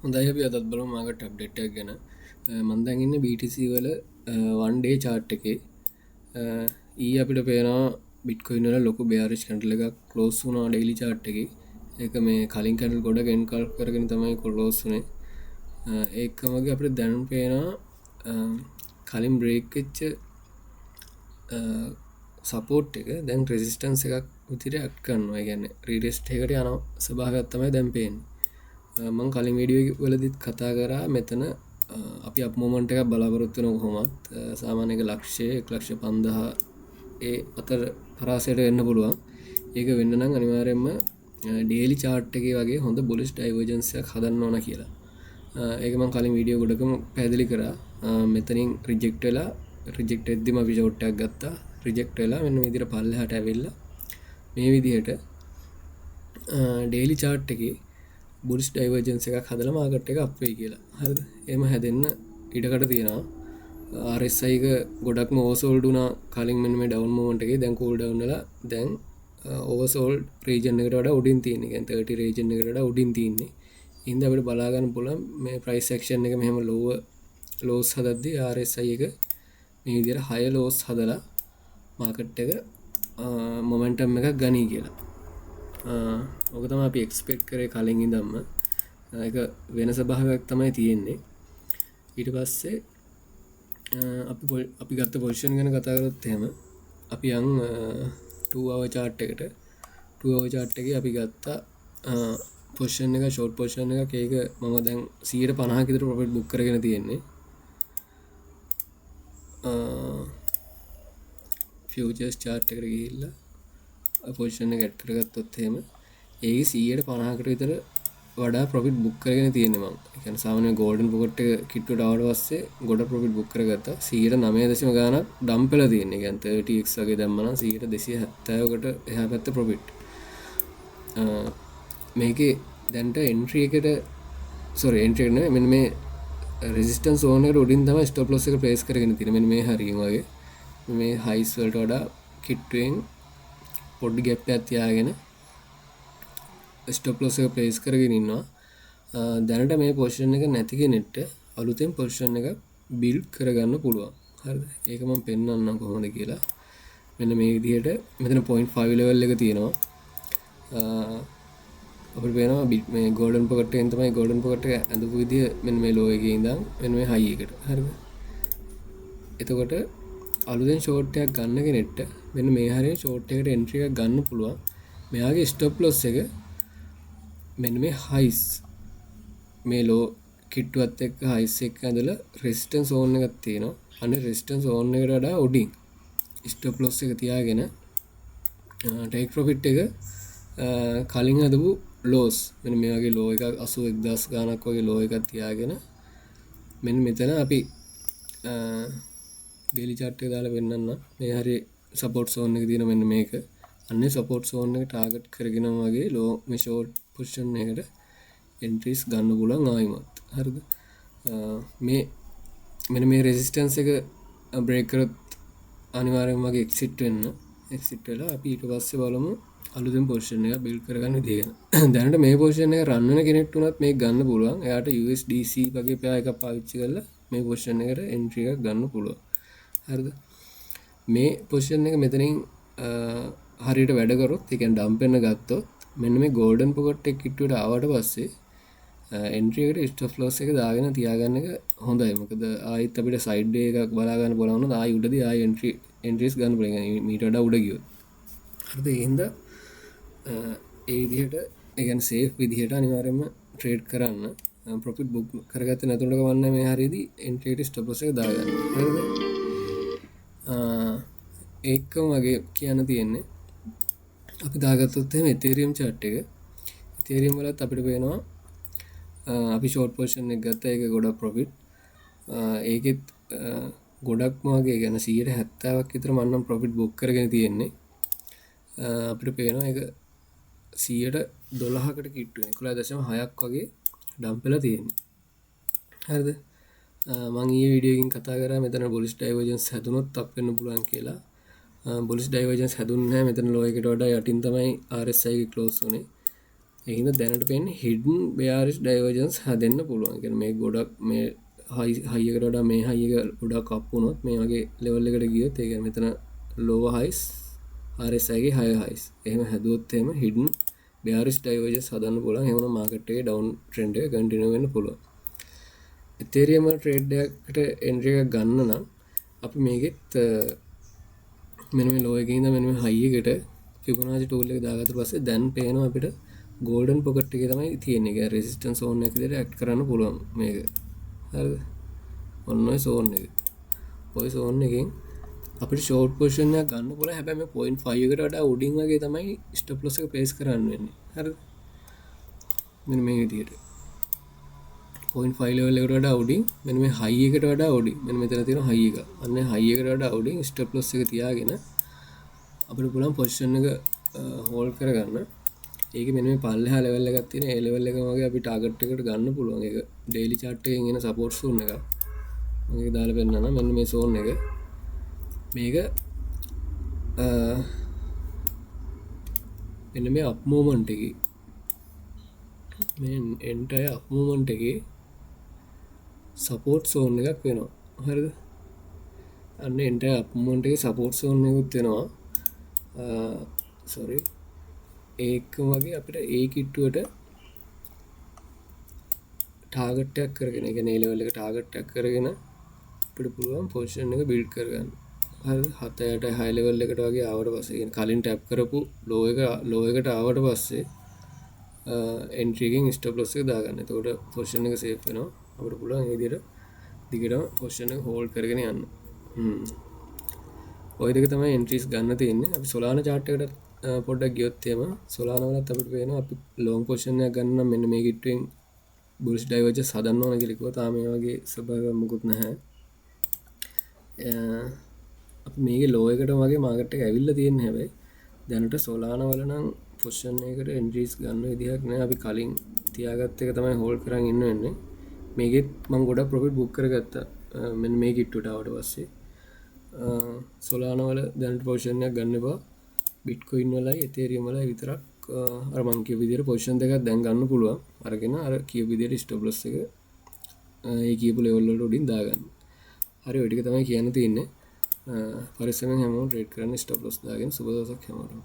හොඳයි අපි අදත් බලමු මාකට් අප්ඩේට් එකක් ගැන. මම දැන් ඉන්නේ BTC වල 1 day chart එකේ. ඊයේ අපිට පේනවා Bitcoin වල ලොකු bearish candle එකක් close වුණා daily chart එකේ. ඒක මේ කලින් candle ගොඩක් encalf කරගෙන තමයි close වුනේ. ඒකම වගේ අපිට දැන් පේනවා කලින් break වෙච්ච support එක දැන් resistance එකක් විදිහට act කරනවා. ඒ කියන්නේ retest එකකට යන ස්වභාවයක් තමයි දැන් පේන්නේ. මං කලින් වීඩියෝ වලදීත් කතා කරා මෙතන අපි අප් මොමන්ට් එකක් බලාපොරොත්තු වෙන කොහොමත් සාමාන්‍ය එක ලක්ෂය 1,50,000 ඒ අතර පරාසයට වෙන්න පුළුවන්. ඒක වෙන්න නම් අනිවාර්යයෙන්ම ඩේලි chart එකේ වගේ හොඳ bullish divergence එකක් හදන්න ඕන කියලා. ඒක මං කලින් වීඩියෝ ගොඩකම පැහැදිලි කරා. මෙතනින් රිජෙක්ට් වෙද්දිම අපි ෂෝට් එකක් ගත්තා. රිජෙක්ට් වෙලා මෙන්න මේ විදිහට පල්ලෙහාට ඇවිල්ලා මේ විදිහට ඩේලි chart එකේ බුලිෂ් ඩයිවර්ජන්ස් එකක් හදලා මාකට් එක අප් වෙයි කියලා. හරිද? එහෙම හැදෙන්න ඉඩකඩ තියෙනවා. RSI එක ගොඩක්ම ඕවර්සෝල්ඩ් වුණා කලින් මෙන්න මේ ඩවුන් මොමන්ට් එකේ. දැන් කූල් ඩවුන් වෙලා දැන් ඕවර්සෝල්ඩ් රීජන් එකට වඩා උඩින් තියෙන්නේ. කියන්නේ 30 රීජන් එකට වඩා උඩින් තියෙන්නේ. ඉතින් අපිට බලා ගන්න පුළුවන් මේ ප්‍රයිස් ඇක්ෂන් එක මෙහෙම ලෝස් හදද්දී RSI එක මේ විදිහට high lows හදලා මාකට් එක මොමන්ටම් එකක් ගනී කියලා. ඕක තමයි අපි එක්ස්පෙක්ට් කරේ කලින් ඉඳන්ම. ඒක වෙන ස්වභාවයක් තමයි තියෙන්නේ. ඊට පස්සේ අපි ගත්ත පොසිෂන් ගැන කතා කරොත් එහෙම අපි යන් 2 hour chart එකට 2 hour chart එකේ අපි ගත්ත පොසිෂන් එක short පොසිෂන් එකක්. ඒක මම දැන් 150ක විතර ප්‍රොෆිට් බුක් කරගෙන තියෙන්නේ. ෆියුචර්ස් chart එකට ගිහිල්ලා පොසිෂන් එක ඇඩ් කරගත්තොත් එහෙම ඒක 150කට විතර වඩා ප්‍රොෆිට් බුක් කරගෙන තියෙන්නේ මම. ඒ කියන්නේ සාමාන්‍ය ගෝල්ඩන් පොකට් එක කිට්ටුවට ආවට පස්සේ ගොඩ ප්‍රොෆිට් බුක් කරගත්තා. 109 ගානක් ඩම්ප් වෙලා තියෙන්නේ. ඒ කියන්නේ 30x වගේ දැම්ම නම් 270කට එහා පැත්ත ප්‍රොෆිට්. මේකේ දැන්ට එන්ට්‍රි එකට එන්ට්‍රි එක නෙමෙයි මෙන්න මේ රෙසිස්ටන්ස් zone එකට උඩින් තමයි ස්ටොප් ලොස් එක ප්ලේස් කරගෙන තියෙන්නේ. මෙන්න මේ හරියම වගේ මේ හයිස් වලට වඩා කිට්ටුවෙන් පොඩි ගැප් එකක් තියාගෙන ස්ටොප් ලොස් එක ප්ලේස් කරගෙන ඉන්නවා. දැනට මේ පොසිෂන් එක නැති කෙනෙක්ට අලුතෙන් පොසිෂන් එක බිල්ඩ් කරගන්න පුළුවන්. හරිද? ඒක මම පෙන්නන්නම් කොහොමද කියලා. මෙන්න මේ විදිහට මෙතන 0.5 level එක තියෙනවා. අපිට පේනවා මේ golden pocket එකෙන් තමයි golden pocket එක ඇඳපු විදිය මෙන්න මේ low එකේ ඉඳන් මෙන්න මේ high එකට. හරිද? එතකොට අලුතෙන් ෂෝට් එකක් ගන්න කෙනෙක්ට මෙන්න මේ හරිය ෂෝට් එකට එන්ට්‍රි එකක් ගන්න පුළුවන්. මෙයාගේ ස්ටොප් ලොස් එක මෙන්න මේ highs මේ low කිට්ටුවත් එක්ක highs එක ඇඳලා resistance zone එකක් තියෙනවා. අනේ resistance zone එකට වඩා උඩින් ස්ටොප් ලොස් එක තියාගෙන take profit එක කලින් හදපු lows මෙන්න මේ වගේ low එකක් 81000 ගානක් වගේ low එකක් තියාගෙන මෙන්න මෙතන අපි daily chart එක දාලා වෙන්නන්න මේ හරිය support zone එක තියෙන මෙන්න මේක අන්නේ support zone එක target කරගෙන වගේ low මේ short position එකට entries ගන්න පුළුවන් ආයිමත්. හරිද? මේ මෙන්න මේ resistance එක break කරොත් අනිවාර්යයෙන්ම වගේ exit වෙලා අපි ඊට පස්සේ බලමු අලුතෙන් position එක build කරගන්න විදිය ගැන. දැනට මේ position එක run වෙන කෙනෙක්ට උනත් මේක ගන්න පුළුවන්. එයාට USDC වගේ pair එකක් පාවිච්චි කරලා මේ position එකට entry එකක් ගන්න පුළුවන්. හරිද? මේ position එක මෙතනින් හරියට වැඩ කරොත් ඒ කියන්නේ dump වෙන්න ගත්තොත් මෙන්න මේ golden pocket එක කිට්ටුවට ආවට පස්සේ entry එකට stop loss එක දාගෙන තියාගන්න එක හොඳයි. මොකද ආයෙත් අපිට side day එකක් බලා ගන්න බලන්න ඕන. ආයෙ උඩදී ආයෙ entries ගන්න පුළුවන්. මීට වඩා උඩ ගියොත්. හරිද? ඒ හින්දා ඒ විදිහට ඒ කියන්නේ safe විදිහට අනිවාර්යයෙන්ම trade කරන්න. profit book කරගත්තේ නැතුනට කවන්නේ මේ හරියදී entry එකට stop loss එක දාගන්න. හරිද? ඒකම වගේ කියන්න තියෙන්නේ අපි දාගත්තොත් එහෙම Ethereum chart එක. Ethereum වලත් අපිට පේනවා අපි short position එක ගත්තා. ඒක ගොඩක් profit. ඒකෙත් ගොඩක්ම වගේ يعني 70ක් විතර මම නම් profit book කරගෙන තියෙන්නේ. අපිට පේනවා ඒක 12කට කිට්ටු 11.6ක් වගේ ඩම්ප් වෙලා තියෙන්නේ. හරිද? මම ඊයේ වීඩියෝ එකකින් කතා කරා මෙතන bullish divergence හැදුනොත් අප් වෙන්න පුළුවන් කියලා. bullish divergence හැදුන්නේ නැහැ. මෙතන low එකට වඩා යටින් තමයි RSI එක close වුනේ. එහෙනම් දැනට පේන්නේ hidden bearish divergence හදන්න පුළුවන්. ඒ කියන්නේ මේ ගොඩක් මේ high එකට වඩා මේ high එක ගොඩක් up වුණොත් මේ වගේ level එකට ගියොත් ඒ කියන්නේ මෙතන lower highs RSI ගේ higher highs එහෙම හැදුවොත් එහෙම hidden bearish divergence හදන්න පුළුවන්. එහෙම නම් market එකේ down trend එක continue වෙන්න පුළුවන්. Ethereum trade එකකට entry එකක් ගන්න නම් අපි මේකෙත් මෙන්න මේ low එකේ ඉඳන් මෙන්න මේ high එකට Fibonacci tool එක දාගත්ත පස්සේ දැන් පේනවා අපිට golden pocket එකේ තමයි තියෙන්නේ. ඒක resistance zone එක විදිහට act කරන්න පුළුවන් මේක. හරිද? ඔන්න ඔය zone එක. ඔය zone එකෙන් අපිට short position එකක් ගන්න පුළුවන්. හැබැයි මේ 0.5 එකට වඩා උඩින් වගේ තමයි stop loss එක place කරන්න වෙන්නේ. හරිද? මෙන්න මේ විදිහට 0.5 level එකට වඩා උඩින් මෙන්න මේ high එකට වඩා උඩින් මෙන්න මෙතන තියෙන high එක. අන්න high එකට වඩා උඩින් stop loss එක තියාගෙන අපිට පුළුවන් position එක hold කරගන්න. ඒක මෙන්න මේ පල්ලෙහා level එකක් තියෙන ඒ level එක වගේ අපි target එකට ගන්න පුළුවන්. ඒක daily chart එකෙන් එන support zone එකක්. මම ඒක දාලා පෙන්නනවා. මෙන්න මේ zone එක. මේක මෙන්න මේ up movement එකේ මේ entire up movement එකේ support zone එකක් වෙනවා. හරිද? අන්න entire up movement එකේ support zone එකකුත් වෙනවා. sorry ඒක වගේ අපිට ඒ කිට්ටුවට ටාගට් එකක් කරගෙන ඒ කියන්නේ level එක ටාගට් එකක් කරගෙන අපිට පුළුවන් position එක build කරගන්න. හරිද? 7ට high level එකට වගේ ආවට පස්සේ කියන්නේ කලින් tap කරපු low එකට ආවට පස්සේ entry එකෙන් stop loss එක දාගන්න. එතකොට position එක safe වෙනවා. අපිට පුළුවන් මේ විදිහට දිගටම position එක hold කරගෙන යන්න. ඔය දෙක තමයි entries ගන්න තියෙන්නේ. අපි Solana chart එකට පොඩ්ඩක් ගියොත් එහෙම Solana වලත් අපිට පේනවා අපි long position එකක් ගන්න නම් මෙන්න මේ කිට්ටුවෙන් bullish divergence හදන්න ඕන කියලා කිව්වා. තාම මේ වගේ ස්වභාවයක් මොකුත් නැහැ. අපි මේකේ low එකට වගේ market එක ඇවිල්ලා තියෙන්නේ. හැබැයි දැනට Solana වල නම් position එකකට entries ගන්න විදිහක් නැහැ. අපි කලින් තියාගත්ත එක තමයි hold කරන් ඉන්න වෙන්නේ. මේකෙත් මම ගොඩක් profit book කරගත්තා. මෙන්න මේ කිට්ටුවට ආවට පස්සේ Solana වල දැනට position එකක් ගන්න එපා. Bitcoin වලයි Ethereum වලයි විතරක් අර මං කියපු විදිහට position දෙකක් දැන් ගන්න පුළුවන්. අරගෙන අර කියපු විදිහට stop loss එක ඒ කියපු level වලට උඩින් දාගන්න. හරි ඔය ටික තමයි කියන්න තියෙන්නේ. පරිස්සමෙන් හැමෝම trade කරන්න stop loss දාගෙන සුබ දවසක් හැමෝටම.